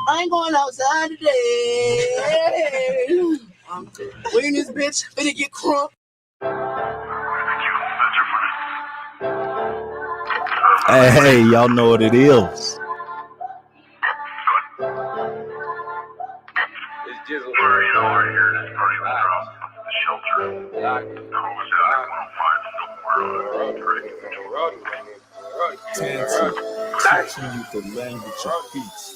I ain't going outside today. We in this bitch, finna get crunk. Hey, y'all know what it is. It's just over here. This party was dropped from the shelter. Who's out there Continue to language of peace.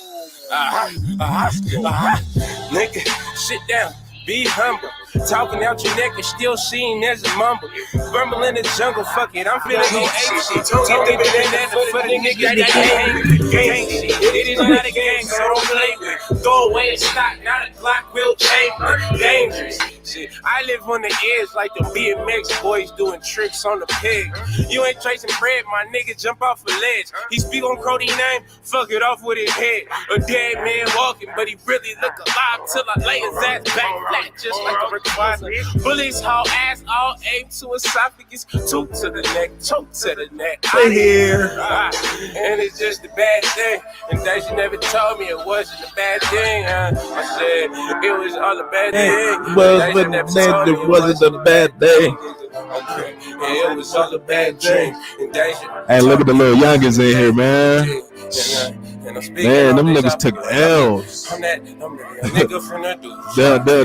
Nigga, sit down, be humble. Talking out your neck and still seen as a mumble. Rumble in the jungle, fuck it, I'm feeling no ape shit. Told me that for the niggas that hang gang shit. It is not a gang, so don't play with. Throw away a stock, not a Glock, will chamber. Dangerous shit. I live on the edge like the BMX boys doing tricks on the pig. You ain't tracing bread, my nigga jump off a ledge. He speak on Cody name, fuck it off with his head. A dead man walking, but he really look alive till I lay his ass back flat, just like a recliner. Bullets haul ass, all aim to esophagus, two to the neck, choke to the neck. I hear. And it's just a bad thing. And that you never told me it wasn't a bad thing. I said it was all a bad thing. Well, but it wasn't a bad thing. Okay, yeah, it was all a bad dream. Hey, look at the little youngins in here, man. Man, them niggas took L's.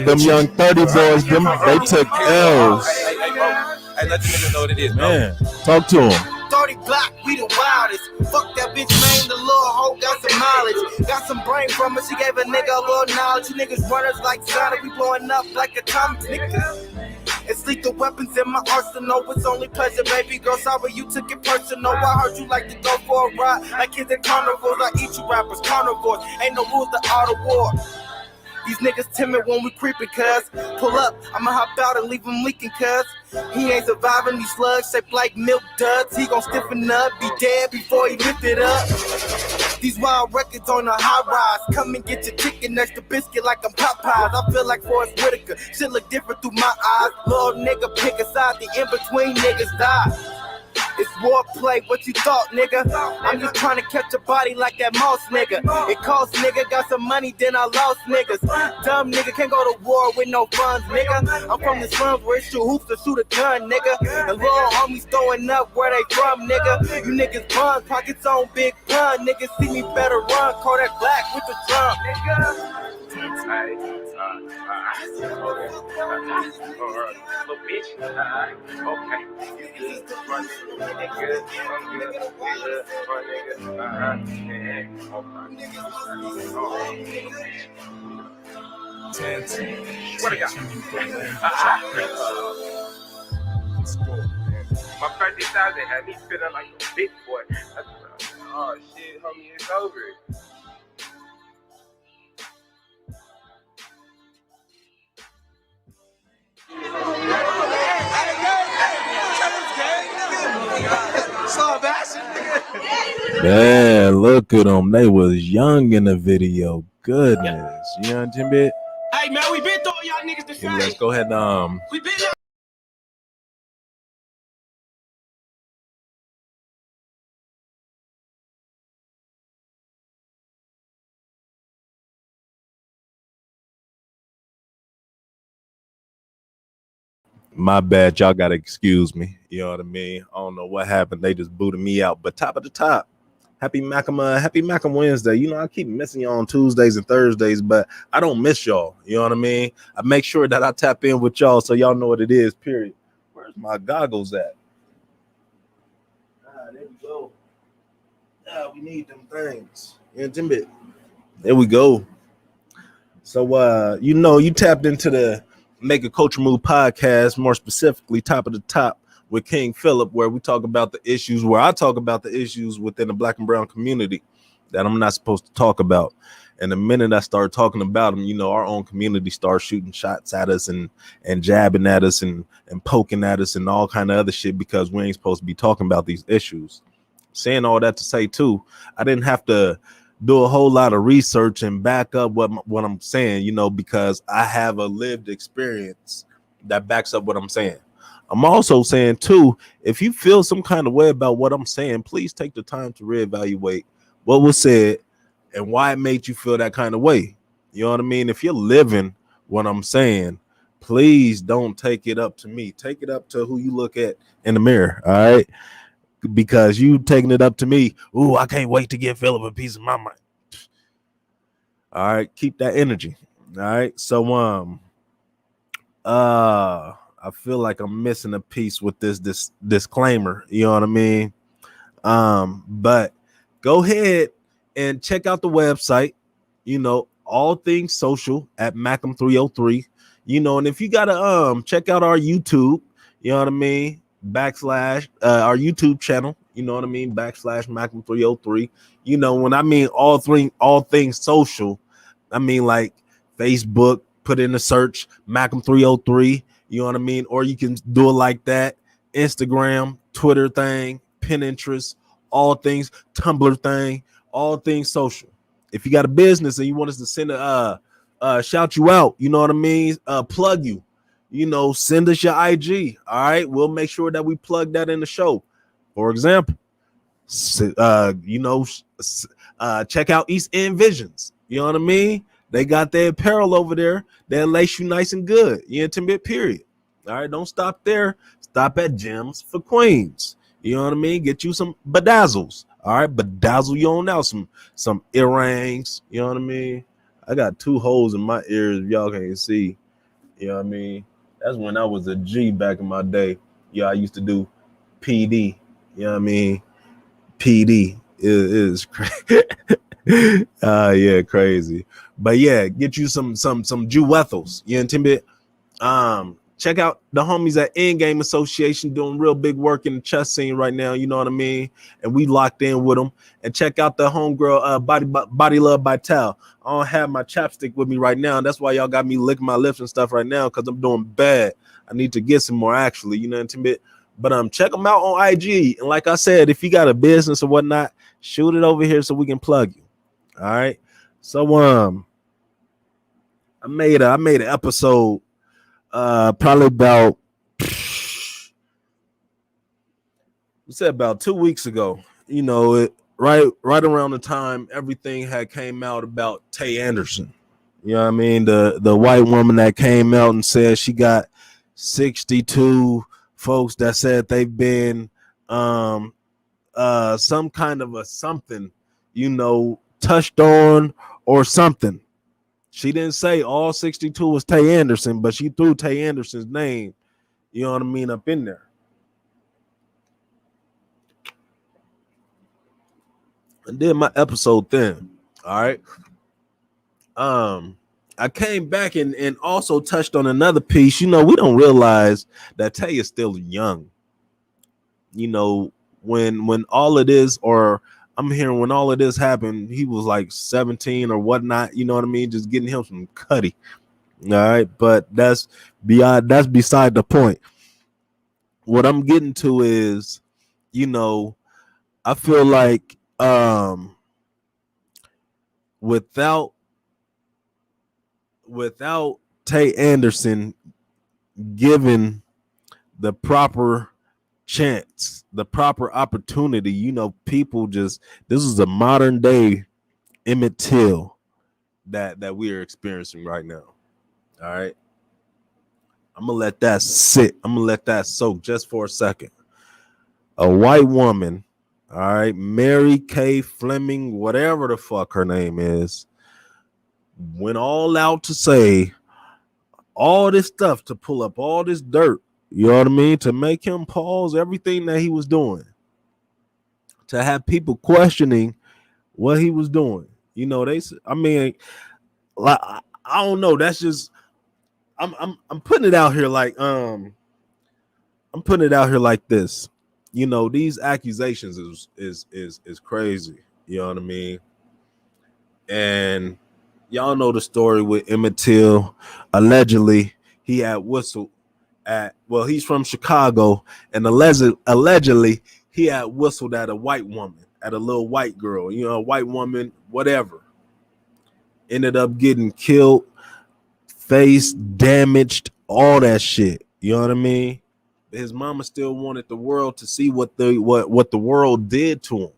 Them young 30 boys, they took L's. Hey, let the niggas know what it is, man. Talk to them. 30 Glock, we the wildest. Fuck that bitch, man, the little hoe got some knowledge. Got some brain from her, she gave a nigga a little knowledge. You niggas runners like Sonic, we blowing up like atomic niggas. It's lethal weapons in my arsenal. It's only pleasure, baby girl. Sorry you took it personal. I heard you like to go for a ride like kids at carnivores. I eat you rappers, carnivores. Ain't no rules to all the war. These niggas timid when we creepin', cuz. Pull up, I'ma hop out and leave him leaking, cuz. He ain't surviving these slugs shaped like milk duds. He gon' stiffen up, be dead before he lift it up. These wild records on a high rise. Come and get your chicken next to biscuit like I'm Popeyes. I feel like Forrest Whitaker. Shit look different through my eyes. Little nigga pick a side, the in-between niggas die. It's war play, what you thought, nigga? I'm just trying to catch a body like that mouse, nigga. It cost, nigga, got some money, then I lost, niggas. Dumb nigga can't go to war with no funds, nigga. I'm from the slums where it's shoot hoops to shoot a gun, nigga. And little homies throwing up where they from, nigga. You niggas bums, pockets on big pun. Niggas see me better run, call that black with the drum, nigga. Little bitch. Okay. What I got? My 30,000 had me feeling like a big boy. Oh shit, homie, it's over. Man, look at them. They was young in the video. Goodness. You know what I'm saying? Hey, man, we been throwing y'all niggas the same. Let's go ahead and We been my bad. Y'all gotta excuse me. You know what I mean? I don't know what happened. They just booted me out. But top of the top, happy Macam Wednesday. You know, I keep missing y'all on Tuesdays and Thursdays, but I don't miss y'all. You know what I mean? I make sure that I tap in with y'all so y'all know what it is, period. Where's my goggles at? There we go. We need them things. You know, there we go. So you know, you tapped into the Make a Culture Move podcast, more specifically Top of the Top with King Phillip, where we talk about the issues, where I talk about the issues within the Black and brown community that I'm not supposed to talk about. And the minute I start talking about them, you know, our own community starts shooting shots at us and jabbing at us and poking at us and all kind of other shit because we ain't supposed to be talking about these issues. Saying all that to say too, I didn't have to do a whole lot of research and back up what I'm saying, you know, because I have a lived experience that backs up what I'm saying. I'm also saying too, if you feel some kind of way about what I'm saying, please take the time to reevaluate what was said and why it made you feel that kind of way. You know what I mean? If you're living what I'm saying, please don't take it up to me. Take it up to who you look at in the mirror. All right. Because you taking it up to me. Ooh, I can't wait to give Phillip a piece of my mind. All right. Keep that energy. All right. So, I feel like I'm missing a piece with this disclaimer. You know what I mean? But go ahead and check out the website, you know, all things social at Macam 303, you know, and if you gotta check out our YouTube, you know what I mean, backslash our YouTube channel, you know what I mean, backslash Macam 303. You know, when I mean all things social, I mean like Facebook, put in a search Macam 303, you know what I mean, or you can do it like that, Instagram, Twitter thing, Pinterest, all things, Tumblr thing, all things social. If you got a business and you want us to send shout you out, you know what I mean, plug you, you know, send us your IG. All right, we'll make sure that we plug that in the show. For example, you know, check out East End Visions. You know what I mean? They got their apparel over there. They'll lace you nice and good. You intimate, period. All right, don't stop there. Stop at Gems for Queens. You know what I mean? Get you some bedazzles. All right, bedazzle you on out some earrings. You know what I mean? I got 2 holes in my ears. If y'all can't see. You know what I mean? That's when I was a G back in my day. Yeah, I used to do PD. You know what I mean? PD is crazy. Yeah, crazy. But yeah, get you some jewethals. You intimate. Check out the homies at Endgame Association doing real big work in the chess scene right now. You know what I mean? And we locked in with them. And check out the homegirl Body Love by Tal. I don't have my chapstick with me right now. And that's why y'all got me licking my lips and stuff right now, because I'm doing bad. I need to get some more, actually. You know what I mean? But check them out on IG. And like I said, if you got a business or whatnot, shoot it over here so we can plug you. All right. So I made an episode probably about 2 weeks ago. You know, it right around the time everything had came out about Tay Anderson. You know what I mean? The white woman that came out and said she got 62 folks that said they've been some kind of a something, you know, touched on or something. She didn't say all 62 was Tay Anderson, but she threw Tay Anderson's name, you know what I mean, up in there. I did my episode then. All right. I came back and also touched on another piece. You know, we don't realize that Tay is still young. You know, when all of this, or I'm hearing when all of this happened, he was like 17 or whatnot. You know what I mean? Just getting him some cutty. All right, but that's beside the point. What I'm getting to is, you know, I feel like without Tay Anderson given the proper chance, the proper opportunity, you know, people just, this is a modern day Emmett Till that we are experiencing right now. All right, I'm gonna let that sit. I'm gonna let that soak just for a second. A white woman, all right, Mary Kay Fleming, whatever the fuck her name is, went all out to say all this stuff, to pull up all this dirt, you know what I mean, to make him pause everything that he was doing, to have people questioning what he was doing. You know, I mean, like, I don't know. That's just, I'm putting it out here like I'm putting it out here like this. You know, these accusations is crazy. You know what I mean? And y'all know the story with Emmett Till. Allegedly, he had whistled at, well, he's from Chicago, and allegedly he had whistled at a white woman, at a little white girl, you know, a white woman, whatever. Ended up getting killed, face damaged, all that shit. You know what I mean? His mama still wanted the world to see what the world did to him.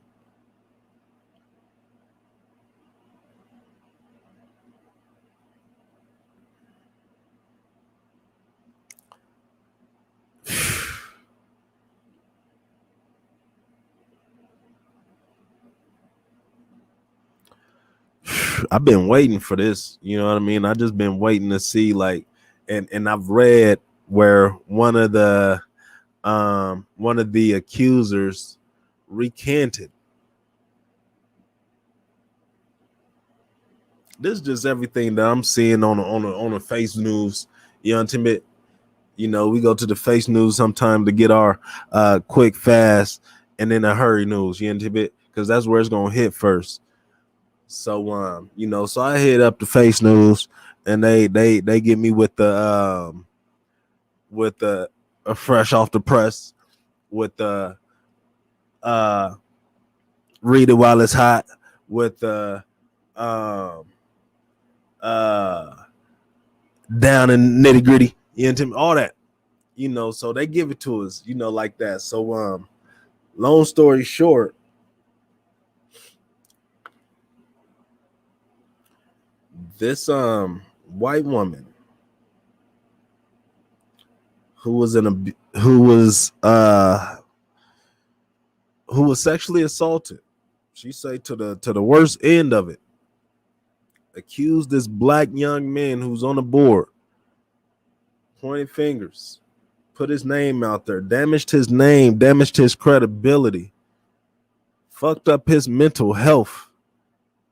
I've been waiting for this. You know what I mean? I just been waiting to see like, and I've read where one of the accusers recanted. This is just everything that I'm seeing on the face news. You know what I mean? You know, we go to the face news sometime to get our quick, fast, and then a hurry news. You know what I mean? Because that's where it's gonna hit first. So you know, so I hit up the face news, and they get me with the fresh off the press with the read it while it's hot with the down in nitty gritty, you know, all that, you know. So they give it to us, you know, like that. So long story short, this white woman who was sexually assaulted, she say to the worst end of it, accused this black young man who's on the board, pointed fingers, put his name out there, damaged his name, damaged his credibility, fucked up his mental health,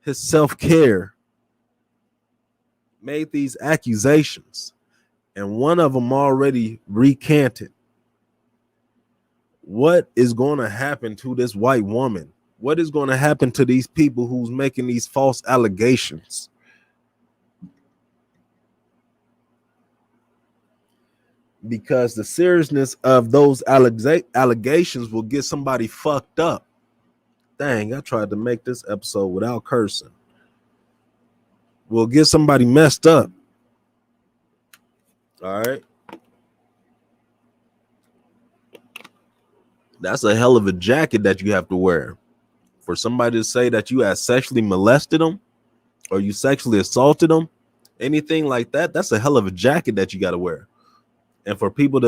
his self-care, made these accusations, and one of them already recanted. What is going to happen to this white woman? What is going to happen to these people who's making these false allegations? Because the seriousness of those allegations will get somebody fucked up. Dang, I tried to make this episode without cursing. Will get somebody messed up. All right. That's a hell of a jacket that you have to wear. For somebody to say that you had sexually molested them or you sexually assaulted them, anything like that, that's a hell of a jacket that you got to wear. And for people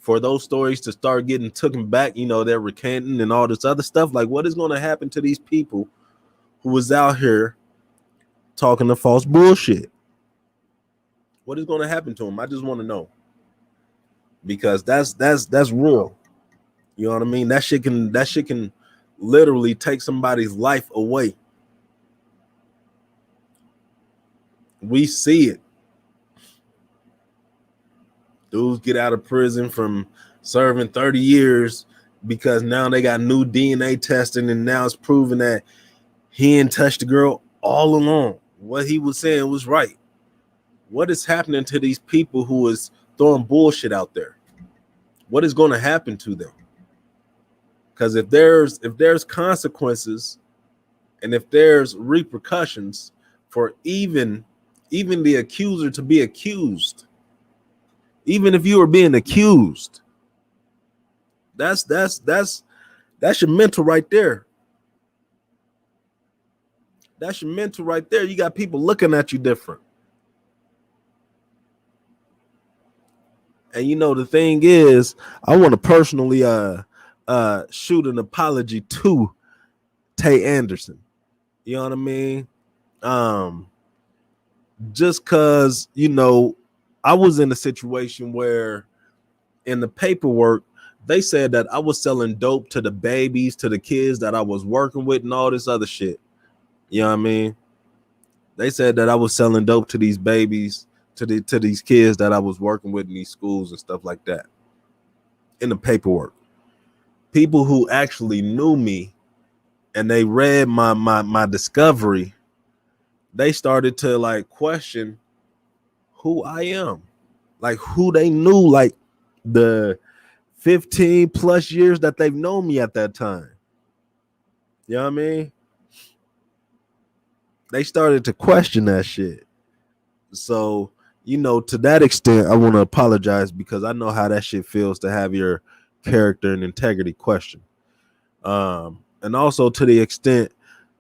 for those stories to start getting taken back, you know, they're recanting and all this other stuff. Like, what is going to happen to these people who was out here talking the false bullshit? What is going to happen to them? I just want to know, because that's real. You know what I mean? That shit can literally take somebody's life away. We see it. Dudes get out of prison from serving 30 years because now they got new DNA testing, and now it's proven that he didn't touch the girl all along. What he was saying was right. What is happening to these people who is throwing bullshit out there? What is going to happen to them? Because if there's consequences and if there's repercussions for even the accuser to be accused, even if you are being accused, that's your mental right there. That's your mental right there. You got people looking at you different. And you know, the thing is, I want to personally shoot an apology to Tay Anderson. You know what I mean? Just cause, you know, I was in a situation where in the paperwork, they said that I was selling dope to the babies, to the kids that I was working with and all this other shit. You know what I mean? They said that I was selling dope to these babies, to these kids that I was working with in these schools and stuff like that. In the paperwork. People who actually knew me and they read my discovery, they started to like question who I am, like who they knew, like the 15 plus years that they've known me at that time. You know what I mean? They started to question that shit. So, you know, to that extent, I want to apologize because I know how that shit feels to have your character and integrity questioned. And also to the extent,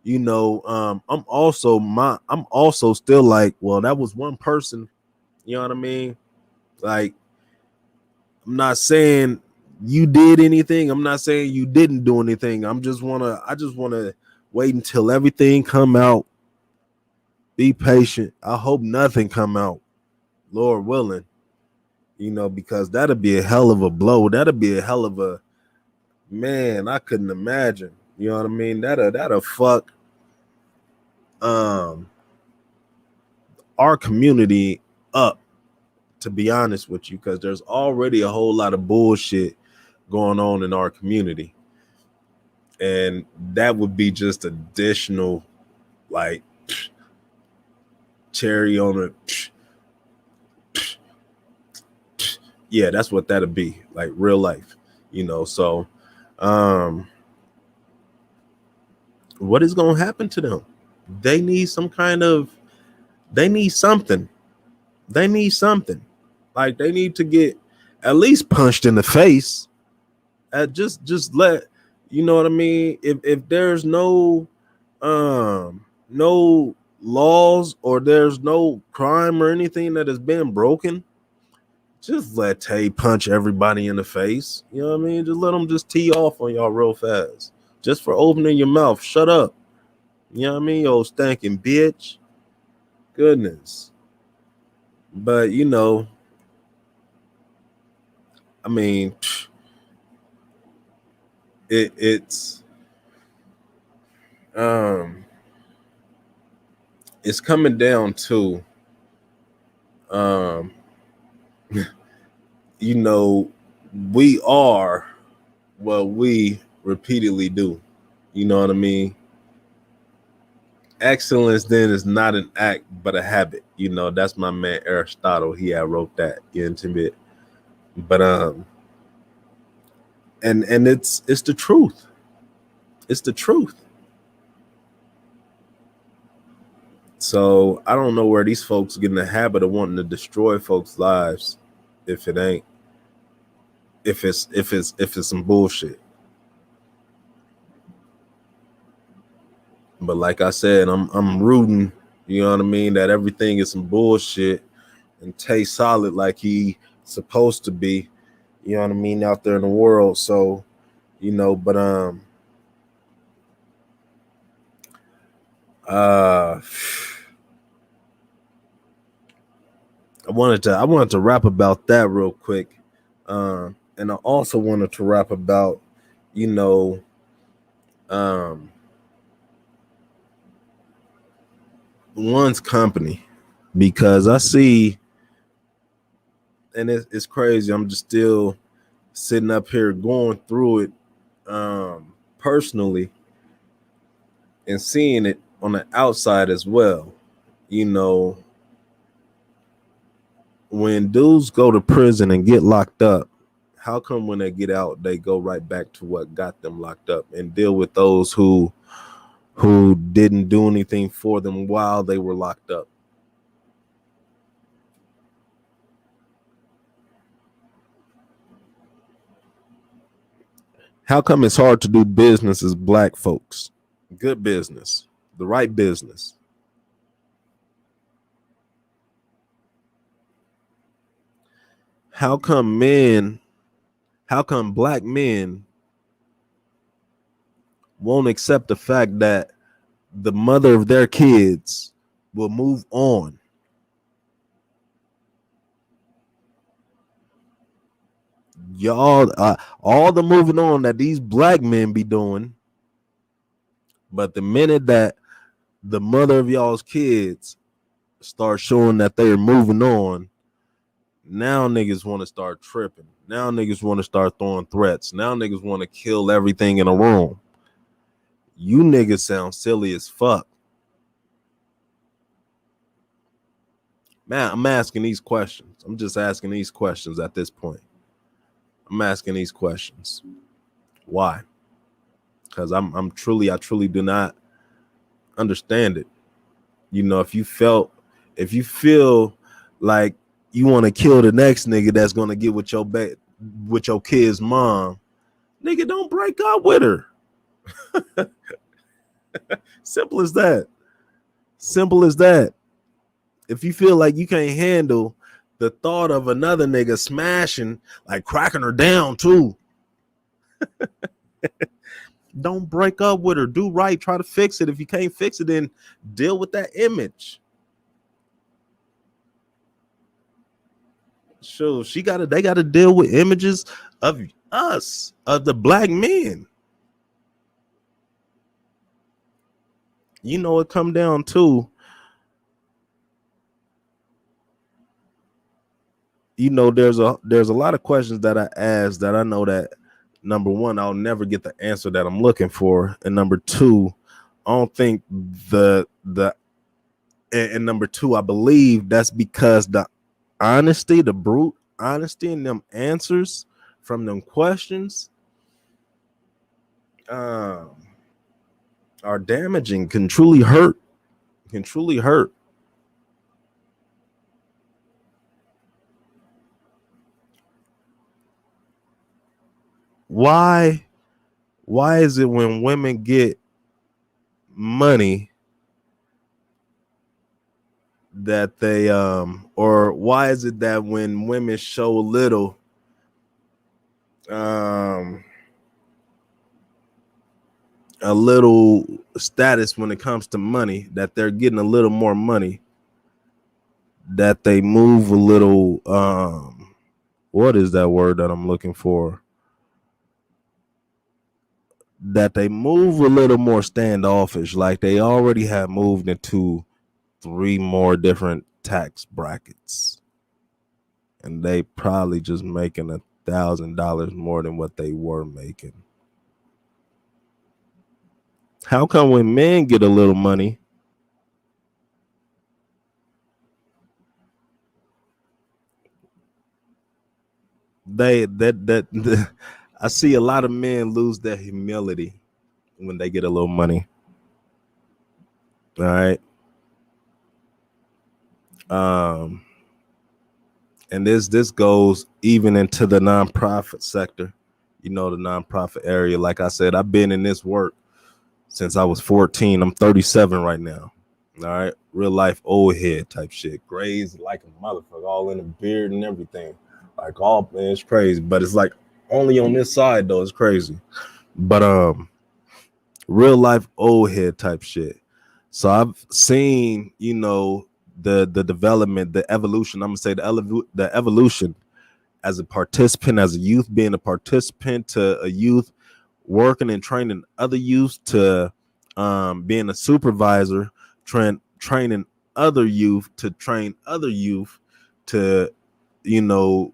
you know, I'm also still like, well, that was one person. You know what I mean? Like, I'm not saying you did anything. I'm not saying you didn't do anything. I just wanna wait until everything come out Be patient. I hope nothing come out, Lord willing. Because that'll be a hell of a blow. That'll be a hell of a man. I couldn't imagine. You know what I mean? That'll fuck our community up, to be honest with you, because there's already a whole lot of bullshit going on in our community. And that would be just additional, like, cherry on it. Yeah, that's what that'll be, like real life, So, what is going to happen to them? They need something. They need something. Like, they need to get at least punched in the face. Just let, you know what I mean? If there's no laws or there's no crime or anything that has been broken, just let Tay punch everybody in the face. You know what I mean? Just let them just tee off on y'all real fast. Just for opening your mouth. Shut up. You know what I mean? You old stinking bitch. Goodness. But, I mean, it's coming down to we are what we repeatedly do. You know what I mean? Excellence then is not an act but a habit. That's my man Aristotle. He had wrote that into it. But and it's the truth. It's the truth. So I don't know where these folks get in the habit of wanting to destroy folks' lives if it's some bullshit. But like I said, I'm rooting, you know what I mean, that everything is some bullshit and Tay solid like he supposed to be, you know what I mean, out there in the world. So, but I wanted to rap about that real quick. And I also wanted to rap about, one's company, because I see, and it's crazy. I'm just still sitting up here going through it personally and seeing it on the outside as well. When dudes go to prison and get locked up, how come when they get out, they go right back to what got them locked up and deal with those who didn't do anything for them while they were locked up? How come it's hard to do business as black folks? Good business, the right business. How come black men won't accept the fact that the mother of their kids will move on? Y'all, all the moving on that these black men be doing, but the minute that the mother of y'all's kids start showing that they're moving on, now niggas want to start tripping. Now niggas want to start throwing threats. Now niggas want to kill everything in a room. You niggas sound silly as fuck. Man, I'm asking these questions. I'm just asking these questions at this point. I'm asking these questions. Why? Because I truly do not understand it. If you feel like you want to kill the next nigga that's gonna get with your kid's mom, nigga, don't break up with her. Simple as that. Simple as that. If you feel like you can't handle the thought of another nigga smashing, like cracking her down too, don't break up with her. Do right. Try to fix it. If you can't fix it, then deal with that image. Sure, they gotta deal with images of us, of the black men. You know, it come down to, you know, there's a lot of questions that I ask that I know that, number one, I'll never get the answer that I'm looking for, and number two, I don't think and number two, I believe that's because the brute honesty in them answers from them questions are damaging, can truly hurt. Why is it when women get money that they or why is it that when women show little a little status when it comes to money, that they're getting a little more money, that they move a little what is that word that I'm looking for? That they move a little more standoffish, like they already have moved into 3 more different tax brackets, and they probably just making $1,000 more than what they were making. How come when men get a little money, I see a lot of men lose their humility when they get a little money. All right. And this goes even into the nonprofit sector, you know, the nonprofit area. Like I said, I've been in this work since I was 14. I'm 37 right now. All right. Real life old head type shit. Grays like a motherfucker, all in the beard and everything. Like, all, man, it's crazy. But it's like only on this side though. It's crazy. But real life old head type shit. So I've seen, you know, the development, the evolution. I'm gonna say the evolution as a participant, as a youth, being a participant, to a youth working and training other youth, to being a supervisor, training other youth to train other youth, to, you know,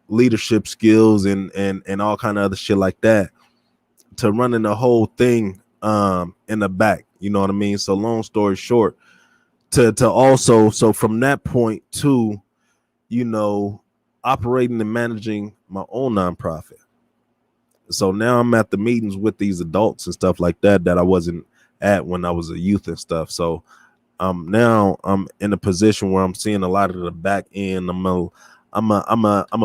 leadership skills and all kind of other shit like that, to running the whole thing in the back. You know what I mean? So long story short, to also, so from that point to, you know, operating and managing my own nonprofit. So now I'm at the meetings with these adults and stuff like that I wasn't at when I was a youth and stuff. So now I'm in a position where I'm seeing a lot of the back end. I'm a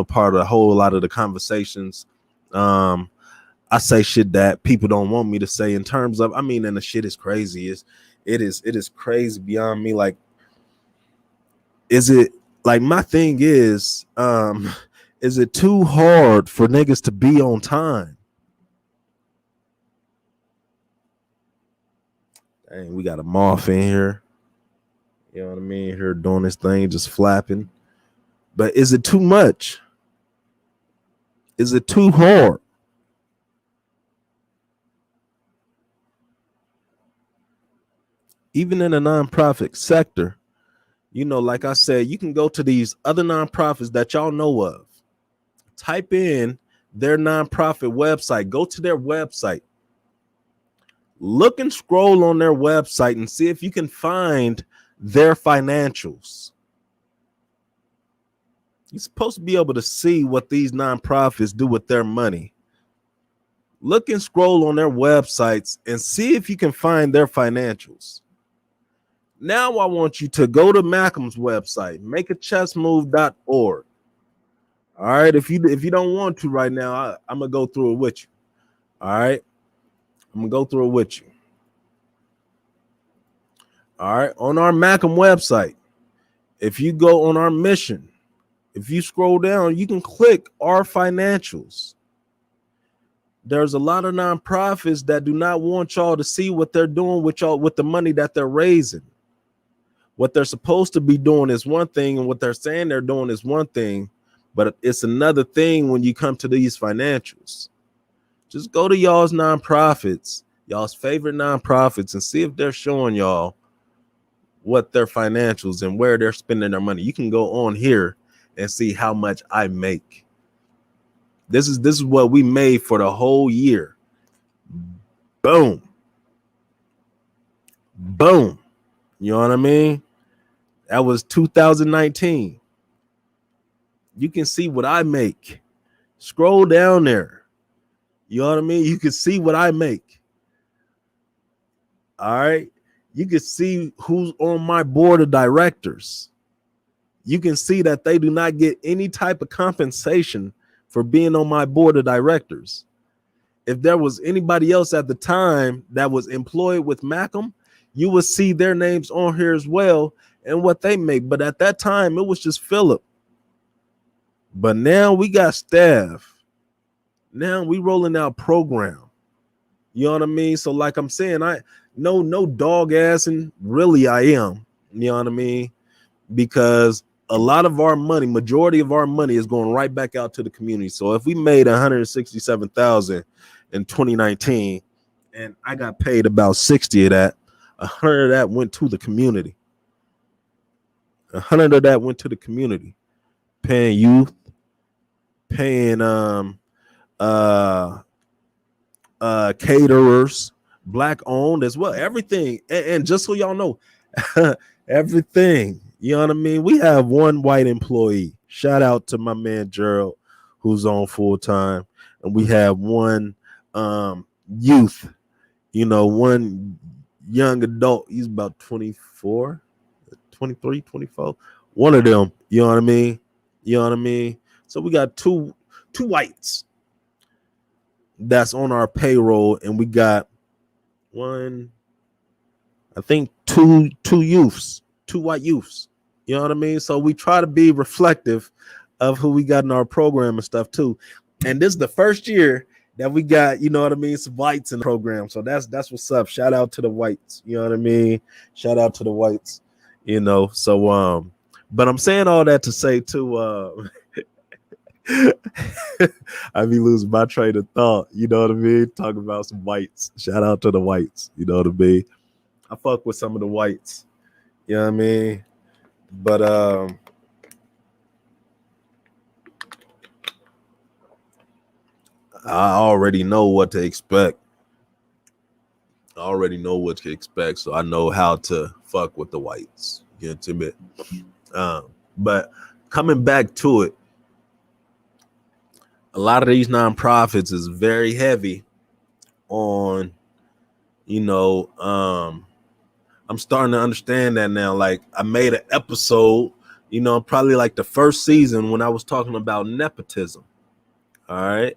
part of a whole lot of the conversations. I say shit that people don't want me to say, in terms of, I mean, and the shit is crazy. It is crazy beyond me. Like, is it, like, my thing is it too hard for niggas to be on time? Dang, we got a moth in here. You know what I mean? Here doing this thing, just flapping. But is it too much? Is it too hard? Even in the nonprofit sector, you know, like I said, you can go to these other nonprofits that y'all know of, type in their nonprofit website, go to their website, look and scroll on their website and see if you can find their financials. You're supposed to be able to see what these nonprofits do with their money. Look and scroll on their websites and see if you can find their financials. Now I want you to go to Malcolm's website, makeachessmove.org. All right. If you don't want to right now, I'm gonna go through it with you. All right. I'm gonna go through it with you. All right. On our Malcolm website, if you go on our mission, if you scroll down, you can click our financials. There's a lot of nonprofits that do not want y'all to see what they're doing with y'all, with the money that they're raising. What they're supposed to be doing is one thing, and what they're saying they're doing is one thing, but it's another thing when you come to these financials. Just go to y'all's nonprofits, y'all's favorite nonprofits, and see if they're showing y'all what their financials and where they're spending their money. You can go on here and see how much I make. This is what we made for the whole year. Boom. Boom. You know what I mean? That was 2019. You can see what I make. Scroll down there. You know what I mean? You can see what I make. All right. You can see who's on my board of directors. You can see that they do not get any type of compensation for being on my board of directors. If there was anybody else at the time that was employed with Macam, you would see their names on here as well and what they make. But at that time, it was just Phillip. But now we got staff. Now we rolling out program. You know what I mean? So like I'm saying, I no dog ass, and really I am. You know what I mean? Because a lot of our money, majority of our money is going right back out to the community. So if we made 167,000 in 2019 and I got paid about 60 of that, 100 of that went to the community. 100 of that went to the community, paying youth, paying caterers, black owned as well, everything. And just so y'all know, everything, you know what I mean? We have one white employee. Shout out to my man Gerald, who's on full time. And we have one youth, you know, one young adult. He's about 24, 23, 24. One of them, you know what I mean? You know what I mean? So we got two whites that's on our payroll, and we got two youths, two white youths. You know what I mean? So we try to be reflective of who we got in our program and stuff too. And this is the first year that we got, you know what I mean, some whites in the program. So that's what's up. Shout out to the whites. You know what I mean? Shout out to the whites. You know, so but I'm saying all that to say too, I be losing my train of thought, you know what I mean? Talking about some whites. Shout out to the whites, you know what I mean? I fuck with some of the whites, you know what I mean? But I already know what to expect. I already know what to expect, so I know how to fuck with the whites. Get to it. But coming back to it, a lot of these nonprofits is very heavy on, you know, I'm starting to understand that now. Like I made an episode, you know, probably like the first season when I was talking about nepotism. All right.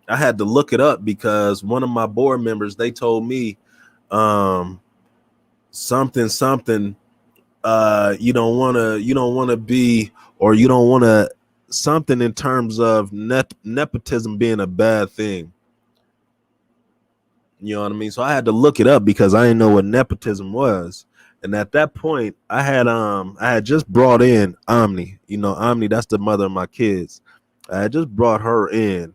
I had to look it up because one of my board members, they told me something you don't want to be, or you don't want to something in terms of nepotism being a bad thing. You know what I mean? So I had to look it up because I didn't know what nepotism was. And at that point, I had just brought in Omni. You know, Omni, that's the mother of my kids. I had just brought her in.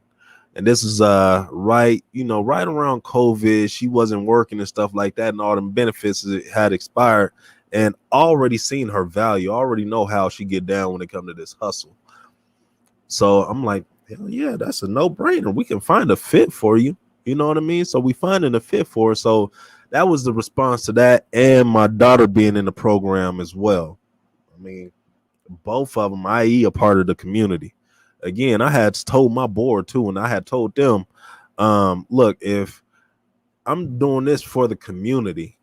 And this is right around COVID. She wasn't working and stuff like that, and all them benefits had expired. And already seen her value. Already know how she get down when it comes to this hustle. So I'm like, hell yeah, that's a no-brainer. We can find a fit for you. You know what I mean? So we finding a fit for her. So that was the response to that, and my daughter being in the program as well. I mean, both of them, i.e. a part of the community. Again, I had told my board too, and I had told them, look, if I'm doing this for the community,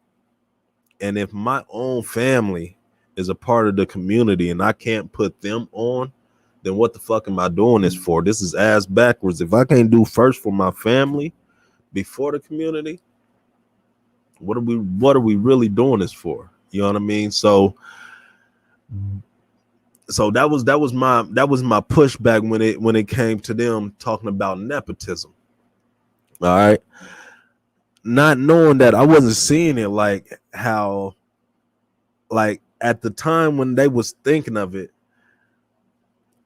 and if my own family is a part of the community and I can't put them on, then what the fuck am I doing this for? This is ass backwards. If I can't do first for my family before the community, what are we really doing this for? You know what I mean? So that was my pushback when it came to them talking about nepotism. All right. Not knowing that I wasn't seeing it like how, like at the time when they was thinking of it,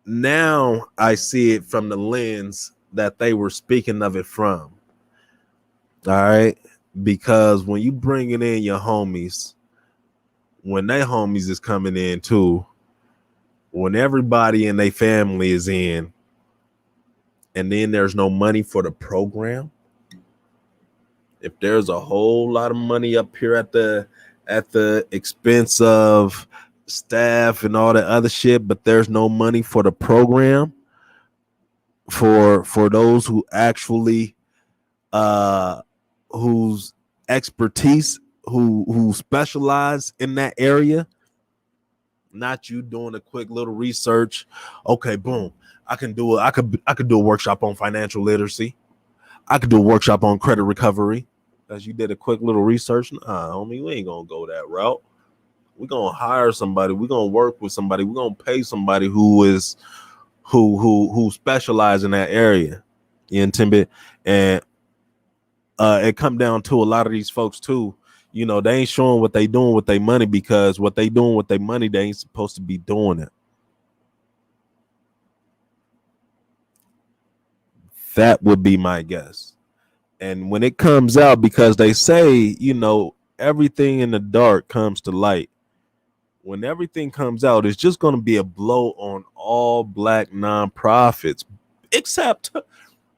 now I see it from the lens that they were speaking of it from. All right. Because when you bringing in your homies, when they homies is coming in too, when everybody in their family is in, and then there's no money for the program, if there's a whole lot of money up here at the expense of staff and all that other shit, but there's no money for the program, for those who actually whose expertise, who specialize in that area, not you doing a quick little research. Okay, boom, I could do a workshop on financial literacy. I could do a workshop on credit recovery. As you did a quick little research. Nah, homie, we ain't gonna go that route. We're gonna hire somebody. We're gonna work with somebody. We're gonna pay somebody who specialize in that area. You intended, and it come down to a lot of these folks too. You know, they ain't showing what they doing with their money, because what they doing with their money, they ain't supposed to be doing it. That would be my guess. And when it comes out, because they say, you know, everything in the dark comes to light. When everything comes out, it's just going to be a blow on all black nonprofits, except,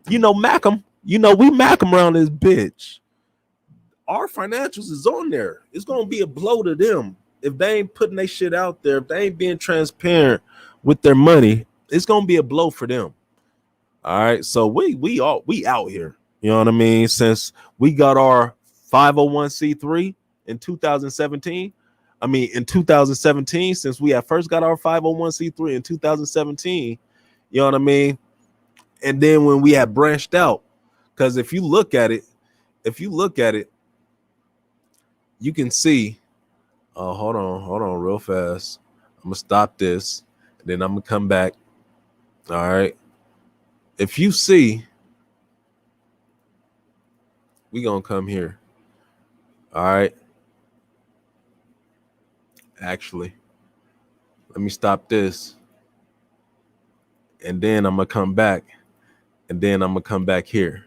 you know, Macam. You know, we Macam around this bitch. Our financials is on there. It's going to be a blow to them. If they ain't putting their shit out there, if they ain't being transparent with their money, it's going to be a blow for them. All right. So we out here. You know what I mean? Since we got our 501c3 in 2017, in 2017, since we had first got our 501c3 in 2017, you know what I mean? And then when we had branched out, because if you look at it, you can see, hold on real fast. I'm going to stop this, and then I'm going to come back. All right. If you see, we gonna come here. All right. Actually, let me stop this. And then I'm gonna come back. And then I'm gonna come back here.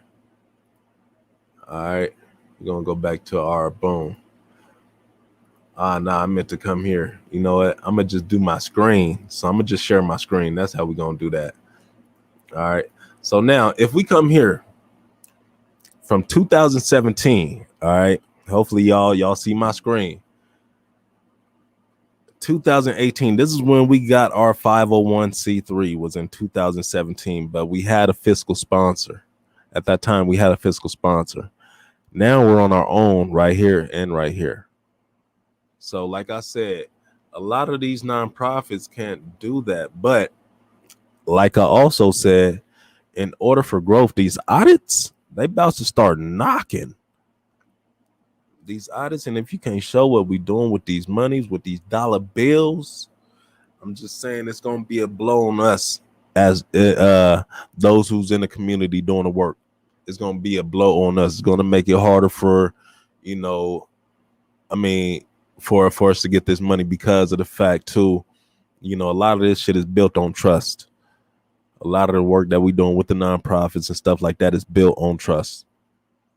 All right. We're gonna go back to our boom. I meant to come here. You know what? I'm gonna just do my screen. So I'm gonna just share my screen. That's how we're gonna do that. All right. So now if we come here, from 2017, all right. Hopefully y'all see my screen. 2018, this is when we got our 501c3, was in 2017, but we had a fiscal sponsor. At that time, we had a fiscal sponsor. Now we're on our own right here and right here. So like I said, a lot of these nonprofits can't do that. But like I also said, in order for growth, these audits, they about to start knocking. These audits, and if you can't show what we doing with these monies, with these dollar bills, I'm just saying it's gonna be a blow on us as those who's in the community doing the work. It's gonna be a blow on us. It's gonna make it harder for, you know, for us to get this money, because of the fact too, you know, a lot of this shit is built on trust. A lot of the work that we're doing with the nonprofits and stuff like that is built on trust.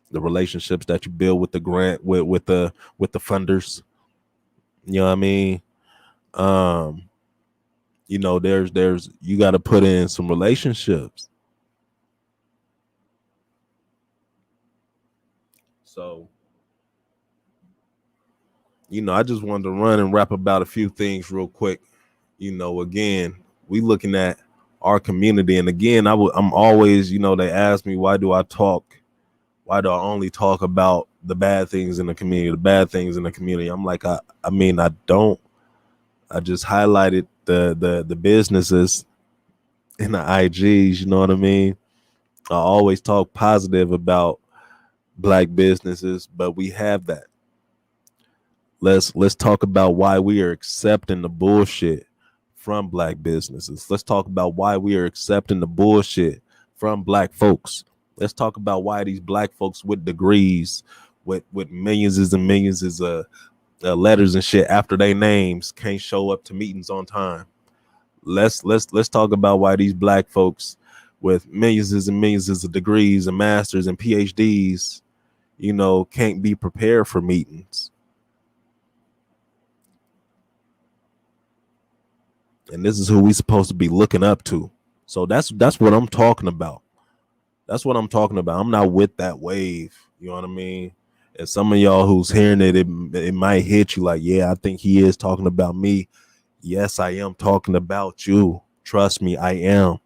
The relationships that you build with the grant, with the funders. You know what I mean? You know, there's you got to put in some relationships. So, you know, I just wanted to run and rap about a few things real quick. You know, again, we looking at our community, and again, I'm always, you know, they ask me, why do I only talk about the bad things in the community? I'm like, I don't. I just highlighted the businesses and the IGs, you know what I mean? I always talk positive about black businesses, but we have that. Let's talk about why we are accepting the bullshit from black businesses. Let's talk about why we are accepting the bullshit from black folks. Let's talk about why these black folks with degrees, with millions and millions letters and shit after their names can't show up to meetings on time. Let's talk about why these black folks with millions and millions of degrees and masters and PhDs, can't be prepared for meetings. And this is who we supposed to be looking up to. So that's what I'm talking about. That's what I'm talking about. I'm not with that wave. You know what I mean? And some of y'all who's hearing it might hit you like, yeah, I think he is talking about me. Yes, I am talking about you. Trust me, I am.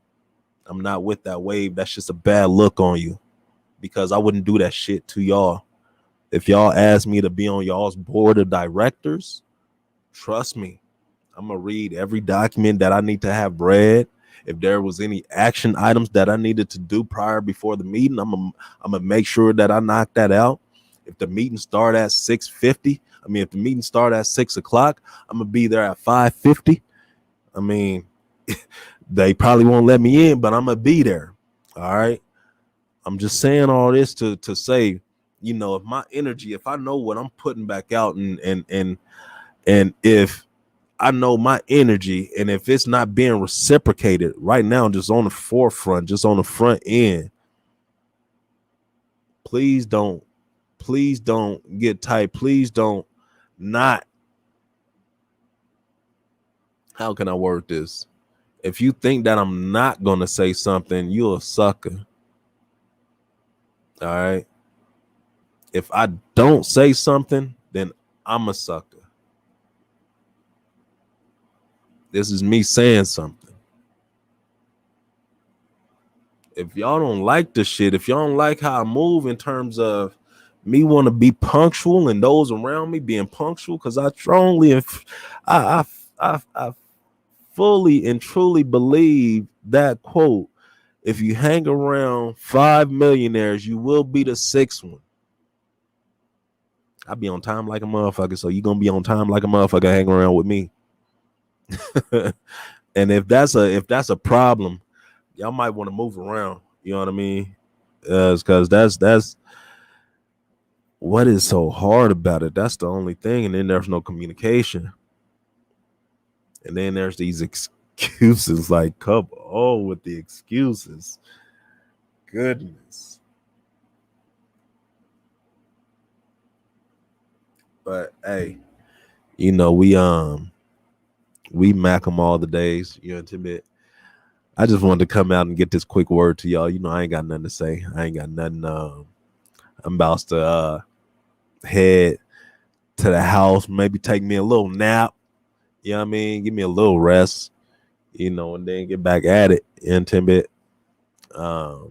I'm not with that wave. That's just a bad look on you, because I wouldn't do that shit to y'all. If y'all ask me to be on y'all's board of directors, trust me, I'm going to read every document that I need to have read. If there was any action items that I needed to do before the meeting, I'm gonna make sure that I knock that out. If the meeting start at 6:50, if the meeting start at 6 o'clock, I'm gonna be there at 5:50. They probably won't let me in, but I'm gonna be there. All right. I'm just saying all this to say, if my energy, if I know what I'm putting back out, and if I know my energy, and if it's not being reciprocated right now, just on the forefront, just on the front end, please don't get tight. Please don't not. How can I word this? If you think that I'm not going to say something, you're a sucker. All right. If I don't say something, then I'm a sucker. This is me saying something. If y'all don't like the shit, if y'all don't like how I move in terms of me want to be punctual and those around me being punctual, because I strongly and I fully and truly believe that quote: if you hang around 5 millionaires, you will be the 6th one. I be on time like a motherfucker, so you gonna be on time like a motherfucker hang around with me. And if that's a problem, y'all might want to move around. You know what I mean? Because that's what is so hard about it. That's the only thing. And then there's no communication. And then there's these excuses. Like, come on with the excuses. Goodness. But hey, we mac them all the days. Intimate. I just wanted to come out and get this quick word to y'all. I ain't got nothing to say. I ain't got nothing. I'm about to head to the house, maybe take me a little nap. You know what I mean? Give me a little rest, and then get back at it. Intimate. Today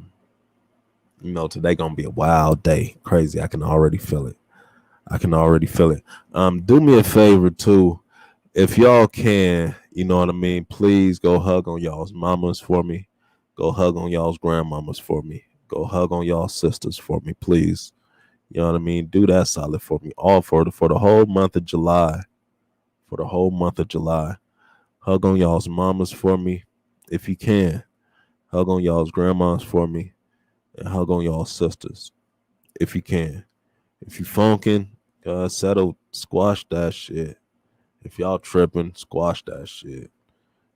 gonna be a wild day. Crazy. I can already feel it. Do me a favor too. If y'all can, please go hug on y'all's mamas for me. Go hug on y'all's grandmamas for me. Go hug on y'all's sisters for me, please. You know what I mean? Do that solid for me. All for the whole month of July. For the whole month of July. Hug on y'all's mamas for me if you can. Hug on y'all's grandmas for me. And hug on y'all's sisters if you can. If you funkin', settle, squash that shit. If y'all tripping, squash that shit.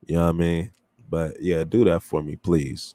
You know what I mean? But yeah, do that for me, please.